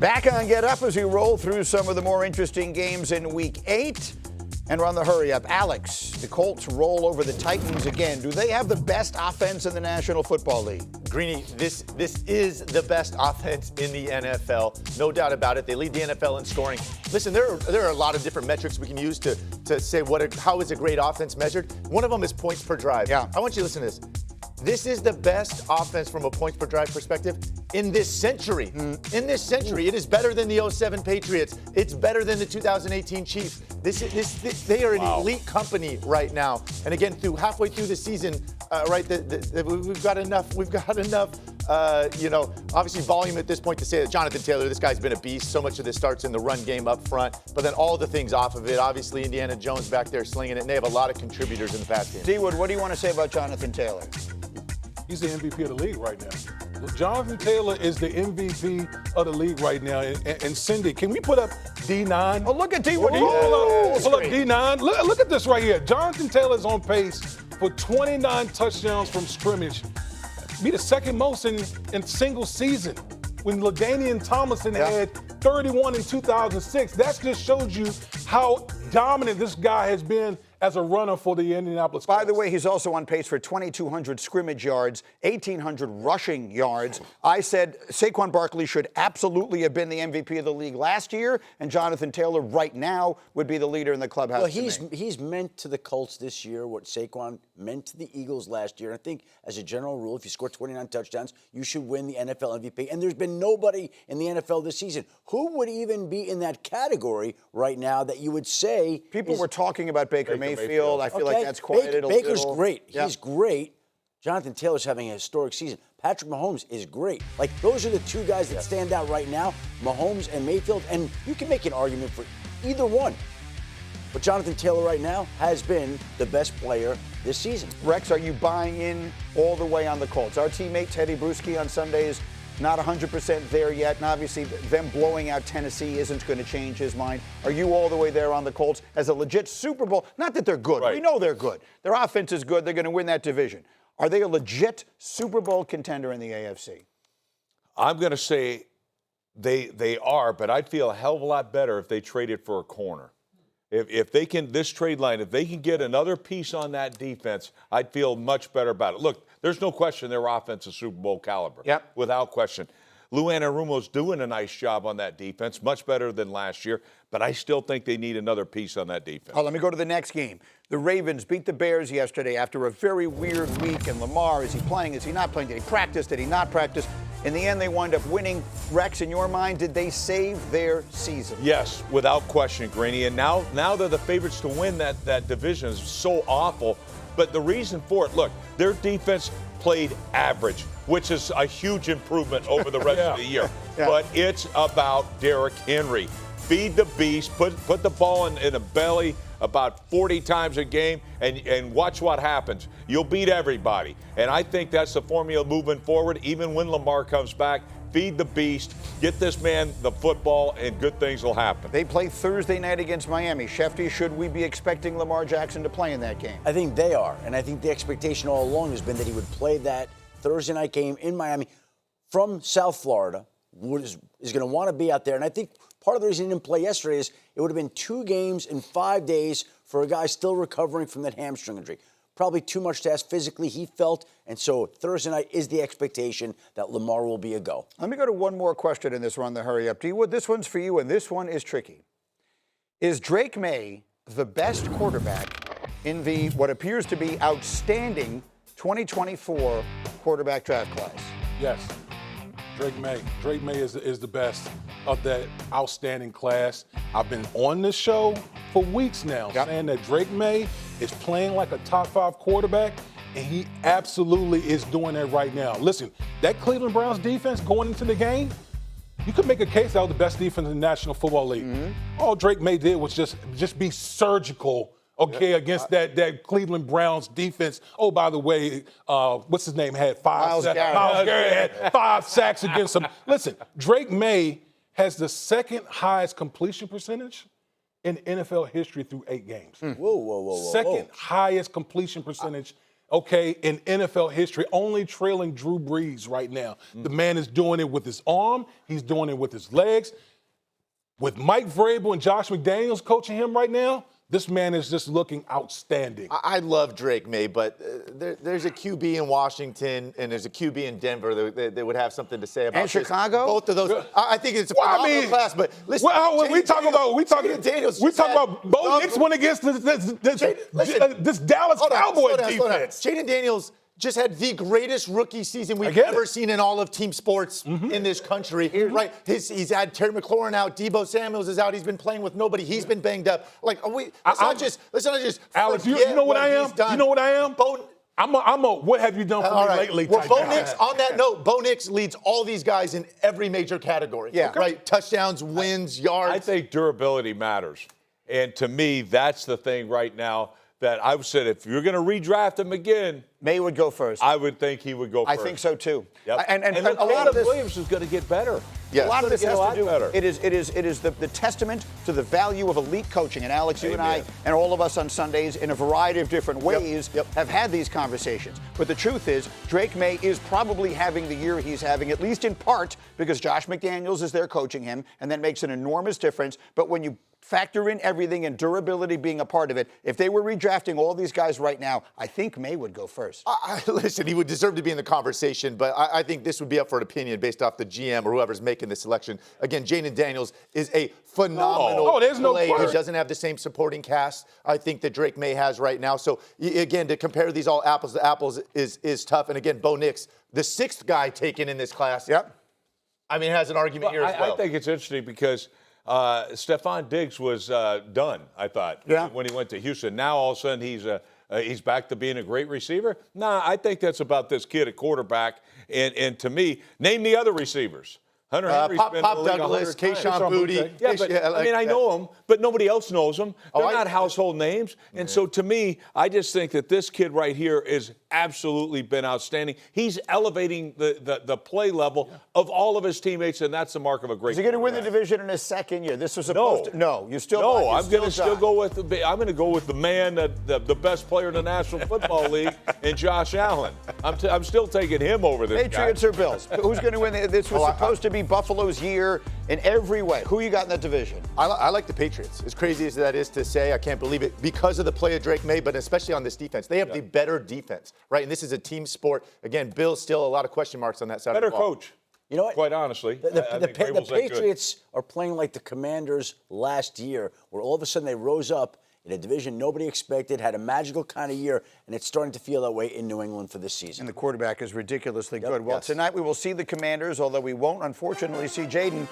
Back on Get Up as we roll through some of the more interesting games in Week 8. And we're on the hurry up. Alex, the Colts roll over the Titans again. Do they have the best offense in the National Football League? Greeny, this is the best offense in the NFL. No doubt about it. They lead the NFL in scoring. Listen, there are a lot of different metrics we can use to say how is a great offense measured. One of them is points per drive. Yeah. I want you to listen to this. This is the best offense from a points per drive perspective in this century. In this century, it is better than the 07 Patriots. It's better than the 2018 Chiefs. They are an elite company right now. And again, halfway through the season, we've got enough. Obviously volume at this point to say that Jonathan Taylor, this guy's been a beast. So much of this starts in the run game up front, but then all the things off of it. Obviously, Indiana Jones back there slinging it, and they have a lot of contributors in the pass game. D-Wood, what do you want to say about Jonathan Taylor? He's the MVP of the league right now. Jonathan Taylor is the MVP of the league right now. And Cindy, can we put up D9? Oh, look at D-Wood. Pull up D9. Look at this right here. Jonathan Taylor's on pace for 29 touchdowns from scrimmage. Be the second most in single season. When LaDainian Tomlinson had 31 in 2006, that just shows you how dominant this guy has been as a runner for the Indianapolis Colts. By the way, he's also on pace for 2,200 scrimmage yards, 1,800 rushing yards. I said Saquon Barkley should absolutely have been the MVP of the league last year, and Jonathan Taylor right now would be the leader in the clubhouse. Well, he's meant to the Colts this year what Saquon meant to the Eagles last year. And I think as a general rule, if you score 29 touchdowns, you should win the NFL MVP. And there's been nobody in the NFL this season who would even be in that category right now that you would say. People were talking about Baker Mayfield. I feel like that's quieted a little. Baker's great. Yeah. He's great. Jonathan Taylor's having a historic season. Patrick Mahomes is great. Like, those are the two guys that stand out right now, Mahomes and Mayfield. And you can make an argument for either one. But Jonathan Taylor right now has been the best player this season. Rex, are you buying in all the way on the Colts? Our teammate Teddy Bruschi on Sunday is not 100% there yet, and obviously them blowing out Tennessee isn't going to change his mind. Are you all the way there on the Colts as a legit Super Bowl? Not that they're good. Right. We know they're good. Their offense is good. They're going to win that division. Are they a legit Super Bowl contender in the AFC? I'm going to say they are, but I'd feel a hell of a lot better if they traded for a corner. If they can, this trade line, if they can get another piece on that defense, I'd feel much better about it. Look, there's no question their offense is Super Bowl caliber. Yep. Without question. Lou Anarumo's doing a nice job on that defense, much better than last year, but I still think they need another piece on that defense. Oh, let me go to the next game. The Ravens beat the Bears yesterday after a very weird week, and Lamar, is he playing? Is he not playing? Did he practice? Did he not practice? In the end, they wind up winning. Rex, in your mind, did they save their season? Yes, without question, Greeny. And now they're the favorites to win that division. Is so awful. But the reason for it, look, their defense played average, which is a huge improvement over the rest of the year. Yeah. But it's about Derrick Henry. Feed the beast, put the ball in the belly about 40 times a game, and watch what happens. You'll beat everybody. And I think that's the formula moving forward, even when Lamar comes back. Feed the beast, get this man the football, and good things will happen. They play Thursday night against Miami. Schefter, should we be expecting Lamar Jackson to play in that game? I think they are. And I think the expectation all along has been that he would play that Thursday night game in Miami from South Florida. Is going to want to be out there. And I think part of the reason he didn't play yesterday is it would have been 2 games in 5 days for a guy still recovering from that hamstring injury. Probably too much to ask physically, he felt. And so Thursday night is the expectation that Lamar will be a go. Let me go to one more question in this run, the hurry up. D-Wood, this one's for you, and this one is tricky. Is Drake Maye the best quarterback in the what appears to be outstanding 2024 quarterback draft class? Yes. Drake Maye. Drake Maye is the best of that outstanding class. I've been on this show for weeks now saying that Drake Maye is playing like a top 5 quarterback, and he absolutely is doing that right now. Listen, that Cleveland Browns defense going into the game, you could make a case that was the best defense in the National Football League. All Drake Maye did was just be surgical, against that Cleveland Browns defense. Oh, by the way, what's his name? Had 5 Myles sacks. Garrett. Myles Garrett had 5 sacks against him. Listen, Drake Maye has the second highest completion percentage in NFL history through 8 games. Whoa. Second highest completion percentage okay, in NFL history, only trailing Drew Brees right now. The man is doing it with his arm. He's doing it with his legs. With Mike Vrabel and Josh McDaniels coaching him right now, this man is just looking outstanding. I love Drake Maye, but there's a QB in Washington and there's a QB in Denver that would have something to say about And Chicago? Both of those. I think it's a phenomenal class, but listen. We talking about Bo Nix went against this Dallas Cowboys defense. Jaden Daniels just had the greatest rookie season we've ever seen in all of team sports in this country. Right? He's had Terry McLaurin out, Debo Samuels is out. He's been playing with nobody. He's been banged up. Like, let's not just. Alex, you know what I am? You know what I am? What have you done for me lately? Well, Bo Nix, on that note, Bo Nix leads all these guys in every major category. Yeah. Right? Touchdowns, wins, yards. I think durability matters. And to me, that's the thing right now that I've said if you're going to redraft him again, May would go first. I would think he would go first. I think so too. Yep. And a lot of Williams is going to get better. Yes. A lot of this has to do. Better. It is the testament to the value of elite coaching. And Alex, you and I, and all of us on Sundays, in a variety of different ways, have had these conversations. But the truth is, Drake Maye is probably having the year he's having, at least in part, because Josh McDaniels is there coaching him, and that makes an enormous difference. But when you factor in everything and durability being a part of it, if they were redrafting all these guys right now, I think Maye would go first. Listen, he would deserve to be in the conversation, but I think this would be up for an opinion based off the GM or whoever's making the selection. Again, Jaden Daniels is a phenomenal player. He doesn't have the same supporting cast I think that Drake Maye has right now. So, again, to compare these all apples to apples is tough. And, again, Bo Nix, the sixth guy taken in this class, I mean, has an argument here as well. I think it's interesting because Stephon Diggs was done, I thought, when he went to Houston. Now, all of a sudden, he's back to being a great receiver. Nah, I think that's about this kid at quarterback. And to me, name the other receivers. Hunter Henry's been Pop in the league Douglas, 100 times. Kayshon Boutte. Yeah, but I mean, I know them, but nobody else knows them. They're not household names. And so to me, I just think that this kid right here is absolutely been outstanding. He's elevating the play level of all of his teammates, and that's the mark of a great. Is he going to win the division in his second year? This was supposed to. No, you still. No, I'm going to still go with I'm going to go with the man, the best player in the National Football League, and Josh Allen. I'm still taking him over this Patriots guy. or Bills? Who's going to win? This was supposed to be Buffalo's year in every way. Who you got in that division? I like the Patriots. As crazy as that is to say, I can't believe it because of the play of Drake Maye, but especially on this defense. They have the better defense, right? And this is a team sport. Again, Bills still a lot of question marks on that side of the ball. Better coach. You know what? Quite honestly, the Patriots are playing like the Commanders last year, where all of a sudden they rose up in a division nobody expected, had a magical kind of year, and it's starting to feel that way in New England for this season. And the quarterback is ridiculously good. Well, tonight we will see the Commanders, although we won't, unfortunately, see Jaden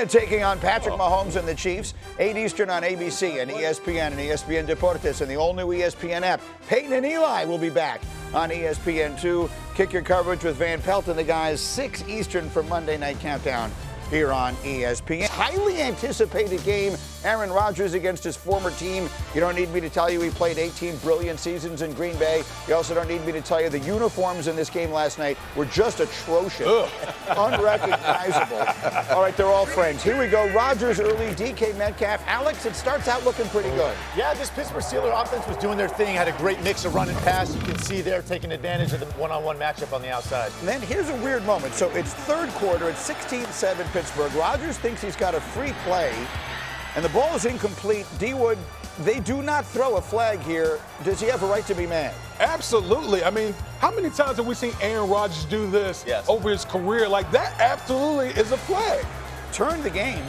taking on Patrick Mahomes and the Chiefs, 8 Eastern on ABC and ESPN and ESPN Deportes and the all-new ESPN app. Peyton and Eli will be back on ESPN2. Kick your coverage with Van Pelt and the guys, 6 Eastern for Monday Night Countdown here on ESPN. Highly anticipated game, Aaron Rodgers against his former team. You don't need me to tell you he played 18 brilliant seasons in Green Bay. You also don't need me to tell you the uniforms in this game last night were just atrocious. Unrecognizable. All right, they're all friends. Here we go. Rodgers early, DK Metcalf. Alex, it starts out looking pretty good. Yeah, this Pittsburgh Steelers offense was doing their thing, had a great mix of run and pass. You can see they're taking advantage of the one-on-one matchup on the outside. And then here's a weird moment. So it's third quarter, it's 16-7 Pittsburgh. Rodgers thinks he's got a free play, and the ball is incomplete. D-Wood, they do not throw a flag here. Does he have a right to be mad? Absolutely. I mean, how many times have we seen Aaron Rodgers do this over his career? Like, that absolutely is a flag. Turned the game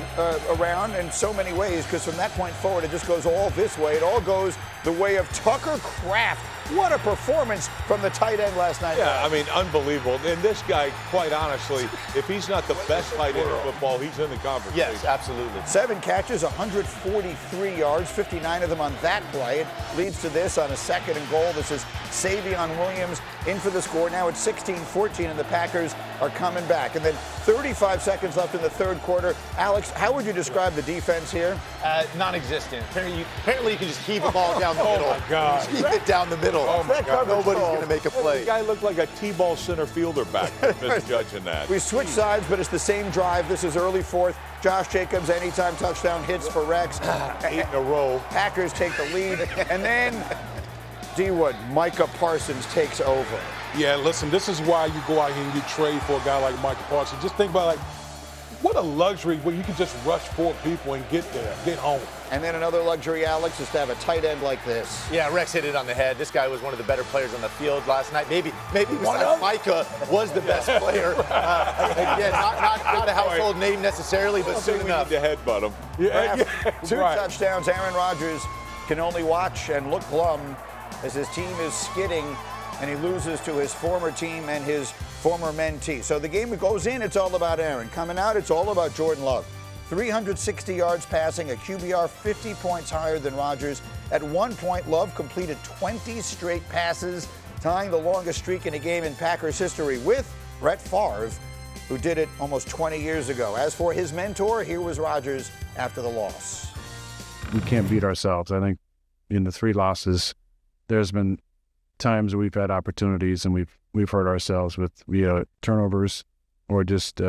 around in so many ways, because from that point forward, it just goes all this way. It all goes the way of Tucker Kraft. What a performance from the tight end last night. Yeah, I mean, unbelievable. And this guy, quite honestly, if he's not the best tight end in football, he's in the conversation. Yes, absolutely. 7 catches, 143 yards, 59 of them on that play. It leads to this on a 2nd and goal. This is Savion Williams in for the score. Now it's 16-14, and the Packers are coming back. And then 35 seconds left in the third quarter. Alex, how would you describe the defense here? Non-existent. Apparently you can just heave the ball down the middle. Oh, my God. Just heave it down the middle. Oh, my God. Nobody's going to make a play. The guy looked like a T-ball center fielder back there, misjudging that. We switch sides, but it's the same drive. This is early fourth. Josh Jacobs, anytime touchdown hits for Rex. 8 in a row. Packers take the lead. And then D-Wood, Micah Parsons takes over. Yeah, listen, this is why you go out here and you trade for a guy like Michael Parsons. Just think about, like, what a luxury where you can just rush 4 people and get there, get home. And then another luxury, Alex, is to have a tight end like this. Yeah, Rex hit it on the head. This guy was one of the better players on the field last night. Maybe besides Micah was the best player. Again, not a household name necessarily, but soon enough. To headbutt him. Yeah, 2 touchdowns. Aaron Rodgers can only watch and look glum as his team is skidding and he loses to his former team and his former mentee. So the game goes in, it's all about Aaron. Coming out, it's all about Jordan Love. 360 yards passing, a QBR 50 points higher than Rodgers. At one point, Love completed 20 straight passes, tying the longest streak in a game in Packers history with Brett Favre, who did it almost 20 years ago. As for his mentor, here was Rodgers after the loss. We can't beat ourselves. I think in the 3 losses, there's been times we've had opportunities and we've hurt ourselves with turnovers or just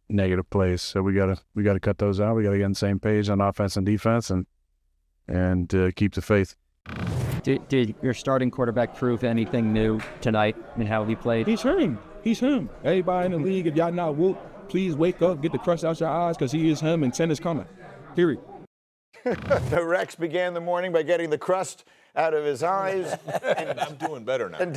negative plays. So we gotta cut those out. We gotta get on the same page on offense and defense and keep the faith. Did your starting quarterback prove anything new tonight in how he played? He's him. Everybody in the league, if y'all not whoop, please wake up, get the crust out your eyes, because he is him and 10 is coming. Period. The Rex began the morning by getting the crust out of his eyes. And I'm doing better now. And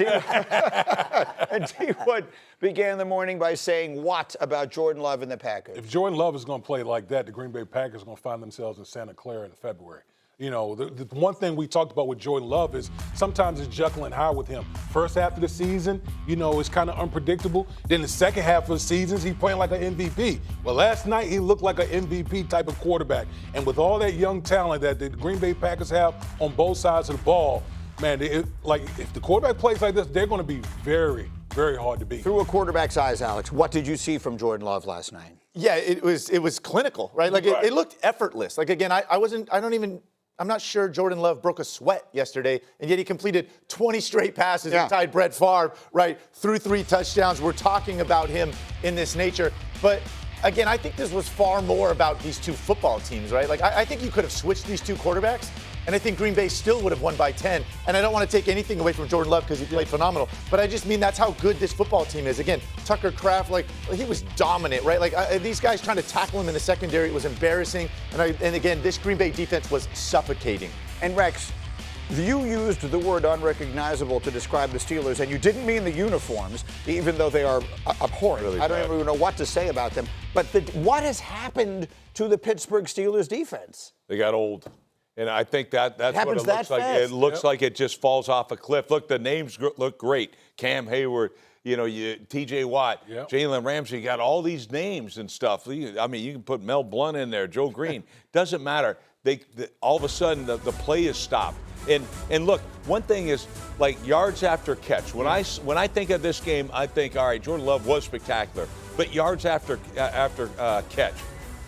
D-Wood began the morning by saying what about Jordan Love and the Packers? If Jordan Love is going to play like that, the Green Bay Packers are going to find themselves in Santa Clara in February. You know, the one thing we talked about with Jordan Love is sometimes it's Jekyll and Hyde with him. First half of the season, it's kind of unpredictable. Then the second half of the season, he's playing like an MVP. Well, last night he looked like an MVP type of quarterback. And with all that young talent that the Green Bay Packers have on both sides of the ball, man, if the quarterback plays like this, they're going to be very, very hard to beat. Through a quarterback's eyes, Alex, what did you see from Jordan Love last night? Yeah, it was clinical, right? Like it looked effortless. Like again, I'm not sure Jordan Love broke a sweat yesterday, and yet he completed 20 straight passes and tied Brett Favre, right, through 3 touchdowns. We're talking about him in this nature. But again, I think this was far more about these 2 football teams, right? Like I think you could have switched these 2 quarterbacks, and I think Green Bay still would have won by 10. And I don't want to take anything away from Jordan Love because he played phenomenal, but I just mean that's how good this football team is. Again, Tucker Kraft, he was dominant, right? These guys trying to tackle him in the secondary, it was embarrassing. And again, this Green Bay defense was suffocating. And Rex, you used the word unrecognizable to describe the Steelers, and you didn't mean the uniforms, even though they are abhorrent. Really I don't even know what to say about them. But what has happened to the Pittsburgh Steelers defense? They got old. And I think that's what it looks that like. fast. It looks like it just falls off a cliff. Look, the names look great. Cam Hayward, T.J. Watt, Jalen Ramsey. You got all these names and stuff. You can put Mel Blount in there, Joe Green. Doesn't matter. All of a sudden, the play is stopped. And look, one thing is like yards after catch. When I think of this game, I think, all right, Jordan Love was spectacular. But yards after catch.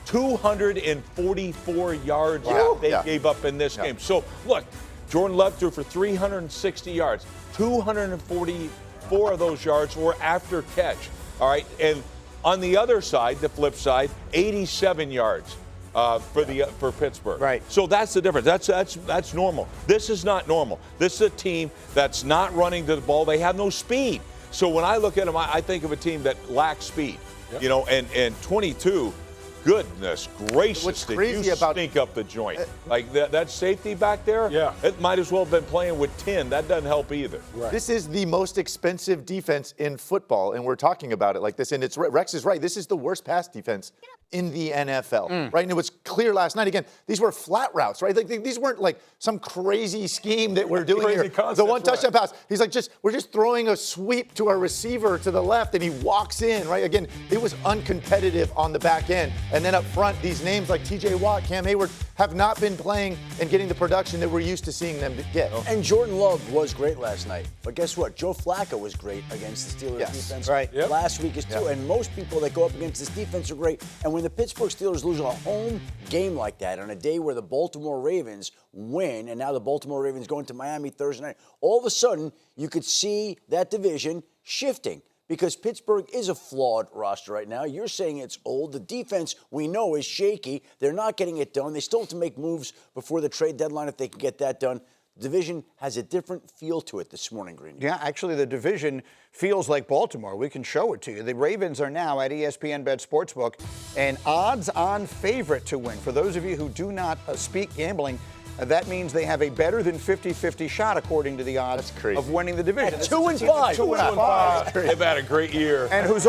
244 yards they gave up in this game. So, look, Jordan Love threw for 360 yards. 244 of those yards were after catch. All right, and on the other side, the flip side, 87 yards for Pittsburgh. Right. So that's the difference. That's normal. This is not normal. This is a team that's not running to the ball. They have no speed. So when I look at them, I think of a team that lacks speed. And 22. Goodness gracious, What's did crazy you about stink up the joint? Like that safety back there, it might as well have been playing with 10. That doesn't help either. Right. This is the most expensive defense in football, and we're talking about it like this. And Rex is right. This is the worst pass defense in the NFL, right? And it was clear last night. Again, these were flat routes, right? Like these weren't like some crazy scheme that we're doing here. Concepts, the one touchdown pass, he's like, we're just throwing a sweep to our receiver to the left, and he walks in, right? Again, it was uncompetitive on the back end. And then up front, these names like T.J. Watt, Cam Hayward have not been playing and getting the production that we're used to seeing them get. And Jordan Love was great last night. But guess what? Joe Flacco was great against the Steelers defense last week is too. And most people that go up against this defense are great. And when the Pittsburgh Steelers lose a home game like that on a day where the Baltimore Ravens win, and now the Baltimore Ravens go into Miami Thursday night, all of a sudden you could see that division shifting. Because Pittsburgh is a flawed roster right now. You're saying it's old. The defense, we know, is shaky. They're not getting it done. They still have to make moves before the trade deadline if they can get that done. The division has a different feel to it this morning, Green. Yeah, actually, the division feels like Baltimore. We can show it to you. The Ravens are now at ESPN Bet Sportsbook an odds-on favorite to win. For those of you who do not speak gambling, that means they have a better than 50-50 shot, according to the odds, of winning the division. 2-5. 2-5. They've had a great year. And whose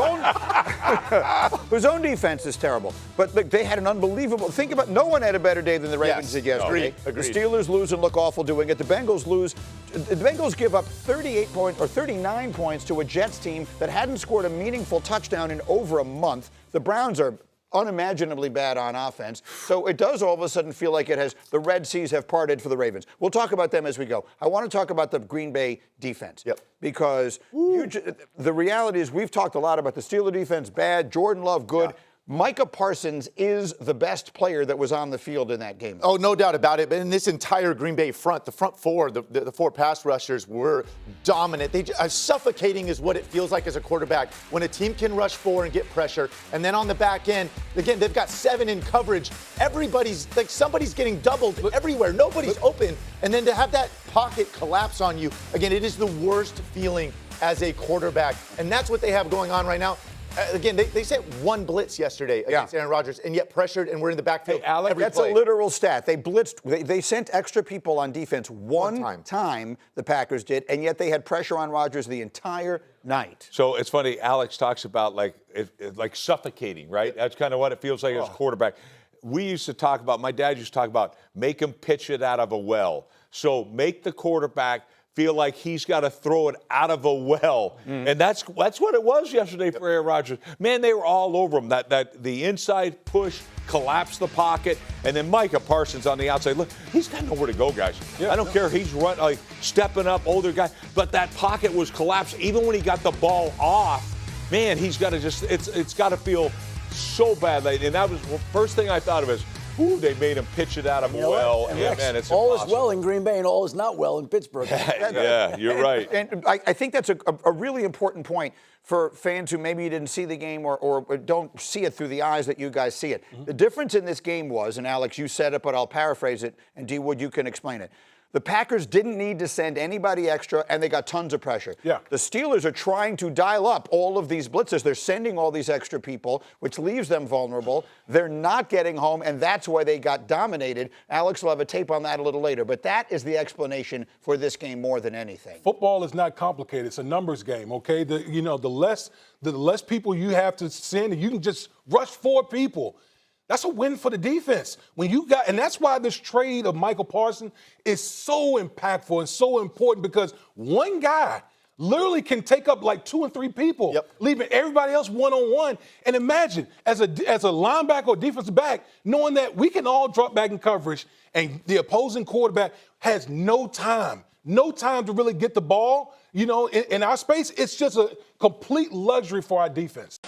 own defense is terrible. But look, they had an unbelievable. Think about, no one had a better day than the Ravens did yesterday. Agreed. The Steelers lose and look awful doing it. The Bengals lose. The Bengals give up 39 points to a Jets team that hadn't scored a meaningful touchdown in over a month. The Browns are unimaginably bad on offense. So it does all of a sudden feel like the Red Seas have parted for the Ravens. We'll talk about them as we go. I want to talk about the Green Bay defense. Yep. Because the reality is we've talked a lot about the Steeler defense, bad, Jordan Love, good. Yeah. Micah Parsons is the best player that was on the field in that game. Oh, no doubt about it. But in this entire Green Bay front, the front four, the four pass rushers were dominant. Suffocating is what it feels like as a quarterback when a team can rush four and get pressure. And then on the back end, again, they've got 7 in coverage. Somebody's getting doubled everywhere. Nobody's open. And then to have that pocket collapse on you, again, it is the worst feeling as a quarterback. And that's what they have going on right now. Again, they sent 1 blitz yesterday against Aaron Rodgers, and yet pressured, and we're in the backfield. Hey, Alex, that's a literal stat. They blitzed. They sent extra people on defense one time, the Packers did, and yet they had pressure on Rodgers the entire night. So it's funny, Alex talks about like suffocating, right? That's kind of what it feels like as a quarterback. We used to talk about, my dad used to talk about, make him pitch it out of a well. So make the quarterback feel like he's got to throw it out of a well. And that's what it was yesterday for Aaron Rodgers. Man, they were all over him. That the inside push collapsed the pocket, and then Micah Parsons on the outside. Look, he's got nowhere to go, guys. I don't care. He's stepping up, older guy. But that pocket was collapsed. Even when he got the ball off, man, he's got to it's got to feel so bad. And that was the first thing I thought of is, ooh, they made him pitch it out of a well. Yeah, man, it's all impossible. is well in Green Bay and all is not well in Pittsburgh. Yeah, you're right. And I think that's a really important point for fans who maybe didn't see the game or don't see it through the eyes that you guys see it. The difference in this game was, and Alex, you said it, but I'll paraphrase it, and D. Wood, you can explain it. The Packers didn't need to send anybody extra, and they got tons of pressure. Yeah. The Steelers are trying to dial up all of these blitzes. They're sending all these extra people, which leaves them vulnerable. They're not getting home, and that's why they got dominated. Alex will have a tape on that a little later, but that is the explanation for this game more than anything. Football is not complicated. It's a numbers game, okay? The less people you have to send, you can just rush 4 people. That's a win for the defense. And that's why this trade of Michael Parsons is so impactful and so important, because one guy literally can take up like 2 and 3 people, leaving everybody else one-on-one. And imagine, as a linebacker or defensive back, knowing that we can all drop back in coverage and the opposing quarterback has no time to really get the ball. In our space, it's just a complete luxury for our defense.